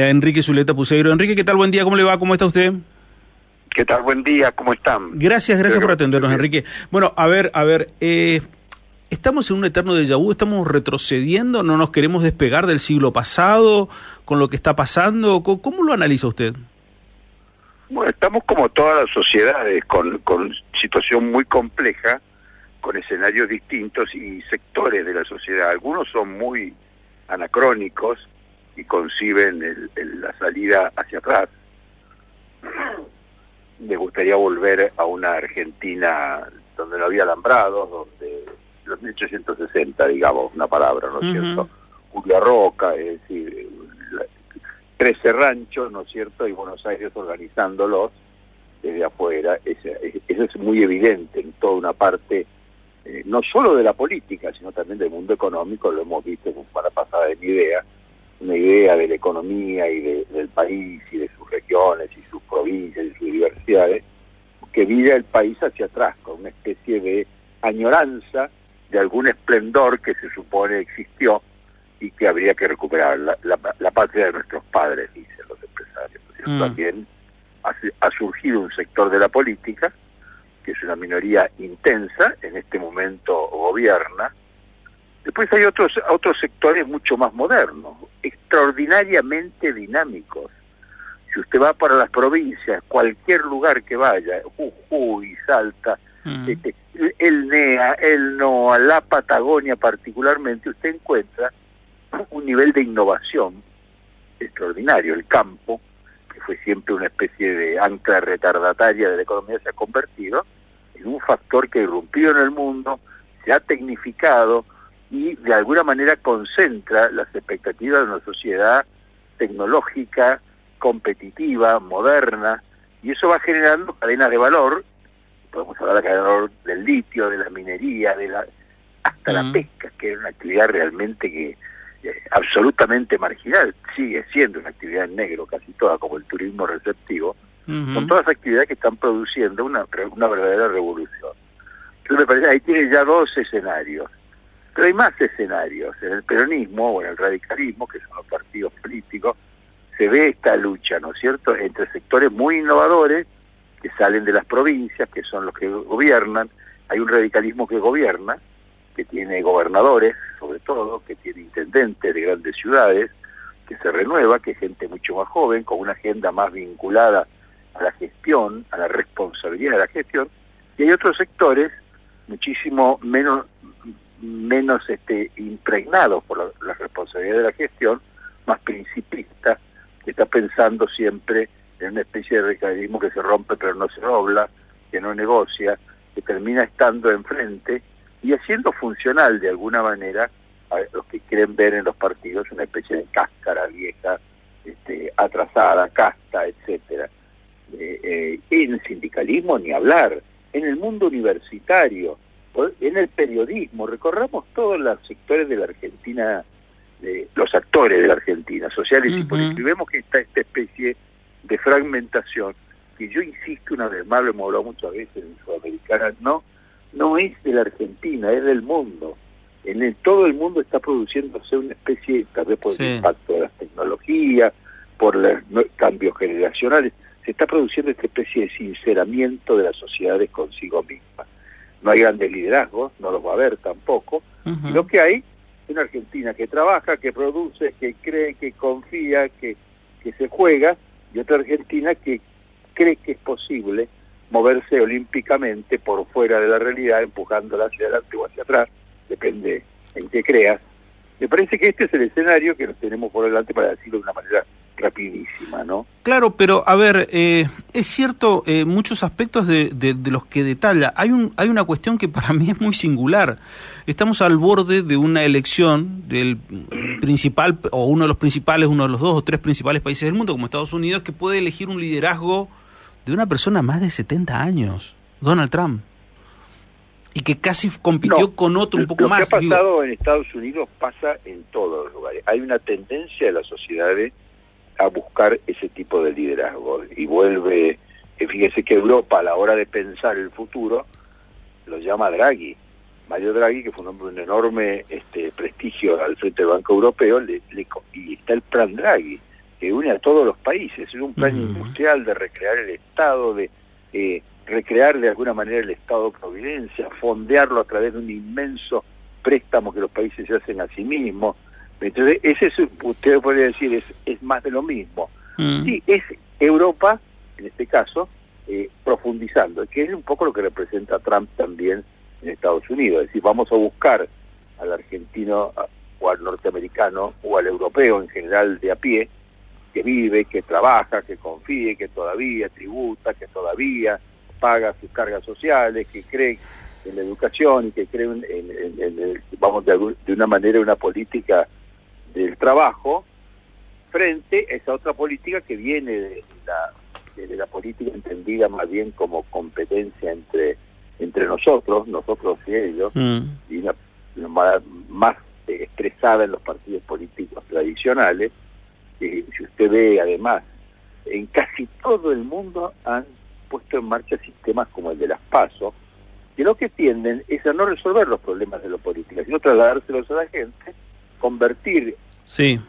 Enrique Zuleta Puceiro. Enrique, ¿qué tal? Buen día, ¿cómo le va? ¿Cómo está usted? ¿Qué tal? Buen día, ¿cómo están? Gracias por atendernos, Enrique. Bueno, a ver, ¿estamos en un eterno déjà vu? ¿Estamos retrocediendo? ¿No nos queremos despegar del siglo pasado con lo que está pasando? ¿Cómo lo analiza usted? Bueno, estamos como todas las sociedades, con situación muy compleja, con escenarios distintos y sectores de la sociedad. Algunos son muy anacrónicos y conciben la salida hacia atrás. Me gustaría volver a una Argentina donde no había alambrados, donde los 1860, digamos, una palabra, ¿no es cierto? Julia Roca, es decir, 13 ranchos, ¿no es cierto? Y Buenos Aires organizándolos desde afuera. Eso es muy evidente en toda una parte, no solo de la política, sino también del mundo económico. Lo hemos visto para pasada de una idea de la economía y del país y de sus regiones y sus provincias y sus diversidades, que vira el país hacia atrás, con una especie de añoranza de algún esplendor que se supone existió y que habría que recuperar. La patria de nuestros padres, dicen los empresarios. También ha surgido un sector de la política, que es una minoría intensa, en este momento gobierna. Después hay otros sectores mucho más modernos, extraordinariamente dinámicos. Si usted va para las provincias, cualquier lugar que vaya, Jujuy, Salta, el NEA, el NOA, la Patagonia particularmente, usted encuentra un nivel de innovación extraordinario. El campo, que fue siempre una especie de ancla retardataria de la economía, se ha convertido en un factor que ha irrumpido en el mundo, se ha tecnificado y de alguna manera concentra las expectativas de una sociedad tecnológica, competitiva, moderna, y eso va generando cadenas de valor. Podemos hablar de la cadena de valor del litio, de la minería, hasta la pesca, que era una actividad realmente que absolutamente marginal, sigue siendo una actividad en negro casi toda, como el turismo receptivo. Son todas actividades que están produciendo una verdadera revolución. Entonces me parece, ahí tiene ya dos escenarios. Pero hay más escenarios. En el peronismo o en el radicalismo, que son los partidos políticos, se ve esta lucha, ¿no es cierto?, entre sectores muy innovadores que salen de las provincias, que son los que gobiernan. Hay un radicalismo que gobierna, que tiene gobernadores, sobre todo, que tiene intendentes de grandes ciudades, que se renueva, que es gente mucho más joven, con una agenda más vinculada a la gestión, a la responsabilidad de la gestión. Y hay otros sectores muchísimo menos impregnados por la responsabilidad de la gestión, más principista, que está pensando siempre en una especie de radicalismo que se rompe pero no se dobla, que no negocia, que termina estando enfrente y haciendo funcional de alguna manera a los que quieren ver en los partidos una especie de cáscara vieja, atrasada, casta, etcétera. En el sindicalismo ni hablar, en el mundo universitario, en el periodismo. Recorramos todos los sectores de la Argentina, los actores de la Argentina, sociales y políticos, y vemos que está esta especie de fragmentación, que yo insisto una vez más, lo hemos hablado muchas veces en Sudamericana, no es de la Argentina, es del mundo. Todo el mundo está produciéndose una especie, tal vez por el impacto de las tecnologías, por los cambios generacionales, se está produciendo esta especie de sinceramiento de las sociedades consigo mismas. No hay grandes liderazgos, no los va a haber tampoco, y lo que hay es una Argentina que trabaja, que produce, que cree, que confía, que se juega, y otra Argentina que cree que es posible moverse olímpicamente por fuera de la realidad, empujándola hacia adelante o hacia atrás, depende en qué creas. Me parece que este es el escenario que nos tenemos por delante, para decirlo de una manera rapidísima, ¿no? Claro, pero a ver, es cierto, muchos aspectos de los que detalla. Hay una cuestión que para mí es muy singular. Estamos al borde de una elección del principal, o uno de los principales, uno de los 2 o 3 principales países del mundo, como Estados Unidos, que puede elegir un liderazgo de una persona más de 70 años, Donald Trump, y que casi compitió con otro un poco más. Lo que ha pasado en Estados Unidos pasa en todos los lugares. Hay una tendencia de las sociedades a buscar ese tipo de liderazgo, y vuelve, fíjese que Europa, a la hora de pensar el futuro, lo llama Draghi. Mario Draghi, que fue un hombre de un enorme prestigio al frente del Banco Europeo, y está el plan Draghi, que une a todos los países, es un plan industrial de recrear el Estado, de recrear de alguna manera el Estado de Providencia, fondearlo a través de un inmenso préstamo que los países se hacen a sí mismos. Entonces, ese es, usted podría decir, es más de lo mismo. Sí, es Europa, en este caso, profundizando, que es un poco lo que representa Trump también en Estados Unidos. Es decir, vamos a buscar al argentino o al norteamericano o al europeo en general de a pie, que vive, que trabaja, que confíe, que todavía tributa, que todavía paga sus cargas sociales, que cree en la educación y que cree vamos, de una manera, una política del trabajo, frente a esa otra política que viene de la política entendida más bien como competencia entre nosotros y ellos, y más expresada en los partidos políticos tradicionales. Si usted ve, además, en casi todo el mundo han puesto en marcha sistemas como el de las PASO, que lo que tienden es a no resolver los problemas de la política, sino trasladárselos a la gente, convertir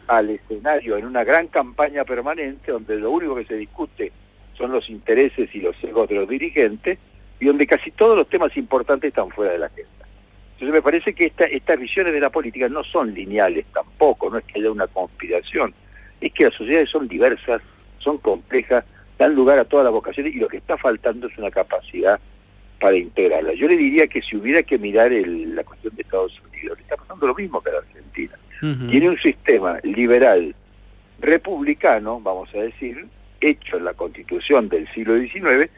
al escenario en una gran campaña permanente donde lo único que se discute son los intereses y los egos de los dirigentes, y donde casi todos los temas importantes están fuera de la agenda. Entonces me parece que estas visiones de la política no son lineales tampoco, no es que haya una conspiración, es que las sociedades son diversas, son complejas, dan lugar a todas las vocaciones, y lo que está faltando es una capacidad para integrarlas. Yo le diría que si hubiera que mirar la cuestión de Estados Unidos, le está pasando lo mismo que a la Argentina. Tiene un sistema liberal republicano, vamos a decir, hecho en la Constitución del siglo XIX,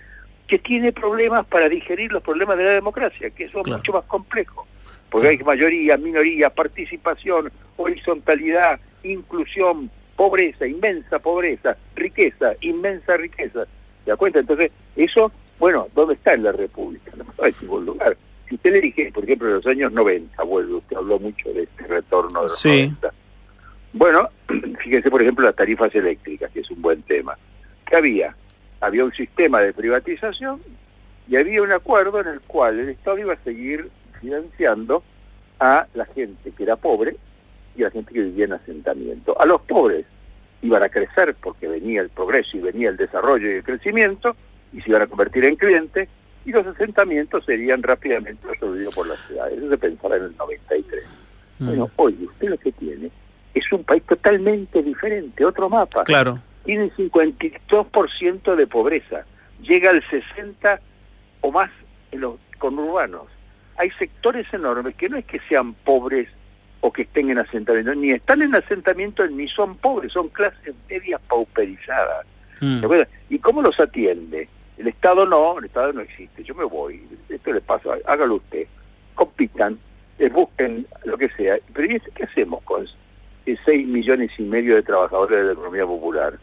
que tiene problemas para digerir los problemas de la democracia, que son mucho más complejos, porque hay mayoría, minoría, participación, horizontalidad, inclusión, pobreza, inmensa pobreza, riqueza, inmensa riqueza. ¿Se da cuenta? Entonces, eso, bueno, ¿dónde está en la República? No hay ningún lugar. Si usted le dije, por ejemplo, en los años 90, usted habló mucho de este retorno de los 90. Bueno, fíjense, por ejemplo, las tarifas eléctricas, que es un buen tema. ¿Qué había? Había un sistema de privatización y había un acuerdo en el cual el Estado iba a seguir financiando a la gente que era pobre y a la gente que vivía en asentamiento. A los pobres iban a crecer porque venía el progreso y venía el desarrollo y el crecimiento, y se iban a convertir en clientes, y los asentamientos serían rápidamente absorbidos por las ciudades. Eso se pensaba en el 93. Bueno, hoy usted lo que tiene es un país totalmente diferente, otro mapa. Claro. Tiene 52% de pobreza, llega al 60% o más en los conurbanos. Hay sectores enormes que no es que sean pobres o que estén en asentamiento, ni están en asentamiento ni son pobres, son clases medias pauperizadas. ¿Y cómo los atiende? El Estado no existe, yo me voy, esto le pasa, hágalo usted, compitan, busquen lo que sea, pero ¿y qué hacemos con 6,5 millones de trabajadores de la economía popular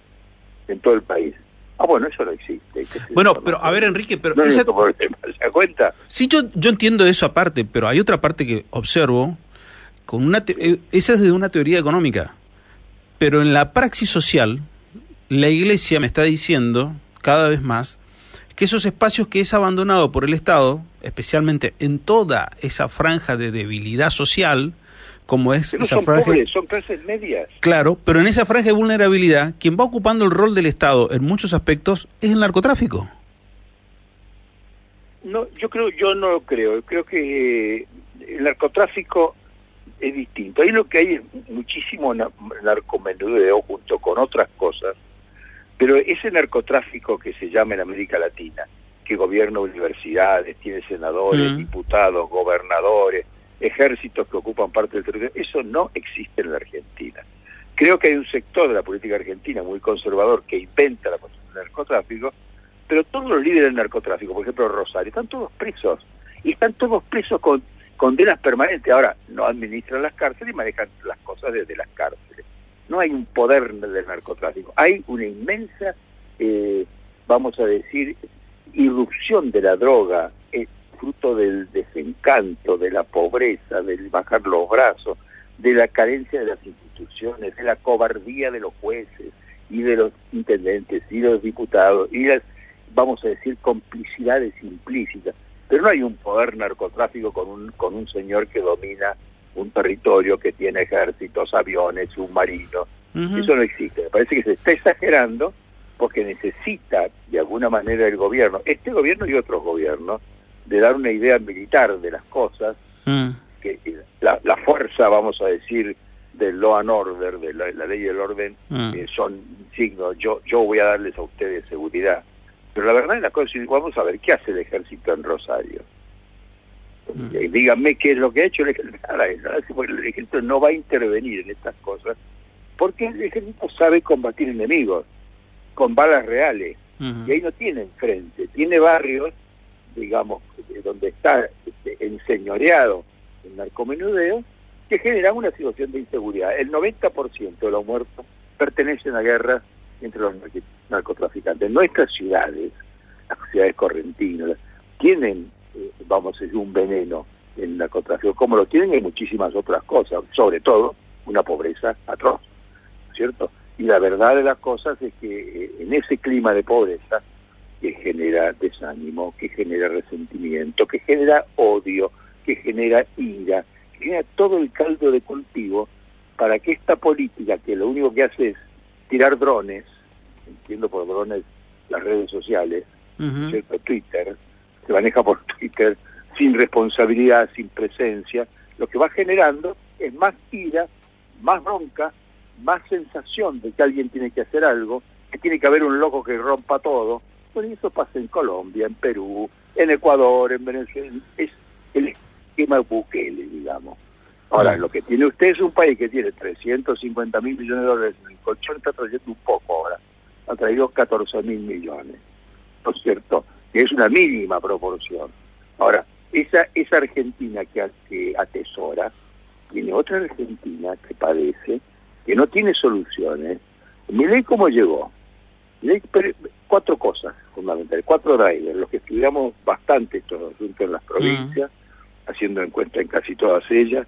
en todo el país? Bueno, eso no existe. Bueno, pero a ver, Enrique, pero no ¿se da cuenta? Sí, yo entiendo eso aparte, pero hay otra parte que observo, esa es de una teoría económica, pero en la praxis social, la Iglesia me está diciendo cada vez más que esos espacios que es abandonado por el Estado, especialmente en toda esa franja de debilidad social, como es pero esa son franja, pobres, son clases medias. Claro, pero en esa franja de vulnerabilidad, quien va ocupando el rol del Estado en muchos aspectos es el narcotráfico. No, yo no lo creo. Creo que el narcotráfico es distinto. Ahí lo que hay es muchísimo narcomenudeo junto con otras cosas, pero ese narcotráfico que se llama en América Latina, que gobierna universidades, tiene senadores, diputados, gobernadores, ejércitos que ocupan parte del territorio, eso no existe en la Argentina. Creo que hay un sector de la política argentina muy conservador que inventa la cuestión del narcotráfico, pero todos los líderes del narcotráfico, por ejemplo Rosario, están todos presos, y están todos presos con condenas permanentes. Ahora, no administran las cárceles y manejan las cosas desde las cárceles. No hay un poder del narcotráfico, hay una inmensa, vamos a decir, irrupción de la droga, fruto del desencanto, de la pobreza, del bajar los brazos, de la carencia de las instituciones, de la cobardía de los jueces y de los intendentes y de los diputados, y las, vamos a decir, complicidades implícitas. Pero no hay un poder narcotráfico con un señor que domina un territorio, que tiene ejércitos, aviones, submarinos, Eso no existe. Me parece que se está exagerando porque necesita de alguna manera el gobierno, este gobierno y otros gobiernos, de dar una idea militar de las cosas, que la fuerza, vamos a decir, del law and order, de la ley del orden, son signos, yo voy a darles a ustedes seguridad. Pero la verdad es la cosa, vamos a ver, ¿qué hace el ejército en Rosario? Díganme qué es lo que ha hecho el ejército. El ejército no va a intervenir en estas cosas, porque el ejército sabe combatir enemigos, con balas reales, y ahí no tiene frente, tiene barrios, digamos, donde está enseñoreado el narcomenudeo, que generan una situación de inseguridad. El 90% de los muertos pertenecen a guerras entre los narcotraficantes. Nuestras ciudades, las ciudades correntinas, tienen, vamos a decir, un veneno en el narcotráfico, como lo tienen en muchísimas otras cosas, sobre todo una pobreza atroz, ¿cierto? Y la verdad de las cosas es que en ese clima de pobreza, que genera desánimo, que genera resentimiento, que genera odio, que genera ira, que genera todo el caldo de cultivo para que esta política, que lo único que hace es tirar drones, entiendo por drones las redes sociales, ¿cierto? Twitter, se maneja por Twitter, sin responsabilidad, sin presencia, lo que va generando es más ira, más bronca, más sensación de que alguien tiene que hacer algo, que tiene que haber un loco que rompa todo. Bueno, y eso pasa en Colombia, en Perú, en Ecuador, en Venezuela, es el esquema Bukele, digamos. Ahora, lo que tiene usted es un país que tiene 350.000 millones de dólares, el colchón está trayendo un poco ahora, ha traído 14.000 millones, ¿no es cierto? Que es una mínima proporción. Ahora, esa Argentina que atesora, tiene otra Argentina que padece, que no tiene soluciones. Milei, ¿cómo llegó? Milei, 4 cosas fundamentales, 4 drivers, los que estudiamos bastante estos asuntos en las provincias, haciendo encuestas en casi todas ellas.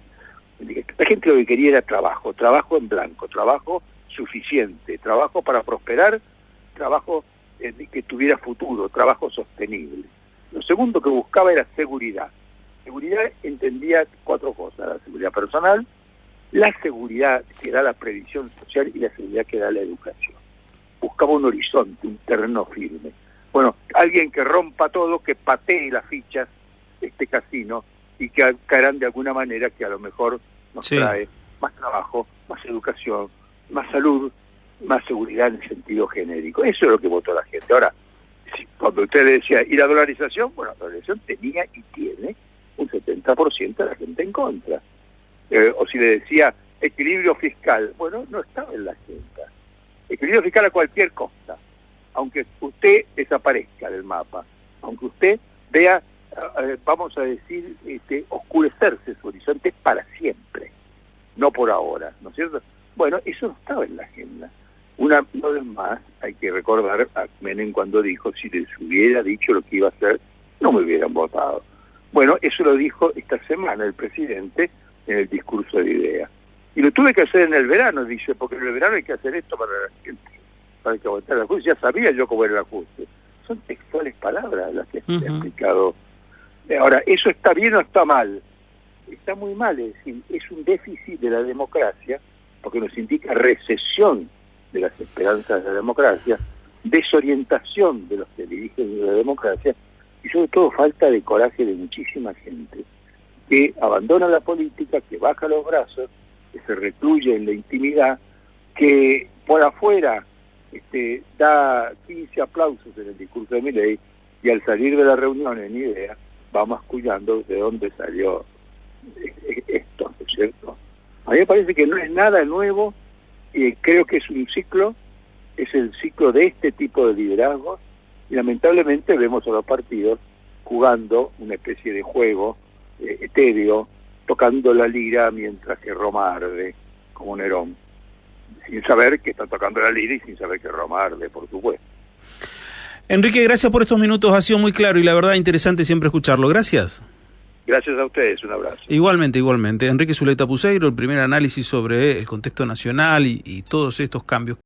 La gente lo que quería era trabajo en blanco, trabajo suficiente, trabajo para prosperar, trabajo que tuviera futuro, trabajo sostenible. Lo segundo que buscaba era seguridad. Seguridad entendía 4 cosas: la seguridad personal, la seguridad que da la previsión social y la seguridad que da la educación. Buscaba un horizonte, un terreno firme. Bueno, alguien que rompa todo, que patee las fichas de este casino y que caerán de alguna manera, que a lo mejor nos trae más trabajo, más educación, más salud, más seguridad en sentido genérico. Eso es lo que votó la gente. Ahora, cuando usted le decía, ¿y la dolarización? Bueno, la dolarización tenía y tiene un 70% de la gente en contra. O si le decía equilibrio fiscal, bueno, no estaba en la agenda. Equilibrio fiscal a cualquier costa, aunque usted desaparezca del mapa, aunque usted vea, vamos a decir, oscurecerse su horizonte para siempre, no por ahora, ¿no es cierto? Bueno, eso no estaba en la agenda. Una vez más, hay que recordar a Menem cuando dijo, si les hubiera dicho lo que iba a hacer, no me hubieran votado. Bueno, eso lo dijo esta semana el presidente en el discurso de ideas. Y lo tuve que hacer en el verano, dice, porque en el verano hay que hacer esto para la gente, para que votar el ajuste. Ya sabía yo cómo era el ajuste. Son textuales palabras las que he explicado. Ahora, ¿eso está bien o está mal? Está muy mal, es decir, es un déficit de la democracia, porque nos indica recesión de las esperanzas de la democracia, desorientación de los que dirigen la democracia, y sobre todo falta de coraje de muchísima gente que abandona la política, que baja los brazos, que se recluye en la intimidad, que por afuera da 15 aplausos en el discurso de Milei, y al salir de la reunión en idea va mascullando de dónde salió esto, ¿no es cierto? A mí me parece que no es nada nuevo, creo que es un ciclo, es el ciclo de este tipo de liderazgos, y lamentablemente vemos a los partidos jugando una especie de juego etéreo, tocando la lira mientras que Roma arde, como Nerón, sin saber que está tocando la lira y sin saber que Roma arde, por supuesto. Enrique, gracias por estos minutos, ha sido muy claro y la verdad interesante siempre escucharlo. Gracias. Gracias a ustedes, un abrazo. Igualmente. Enrique Zuleta Puseiro, el primer análisis sobre el contexto nacional y todos estos cambios.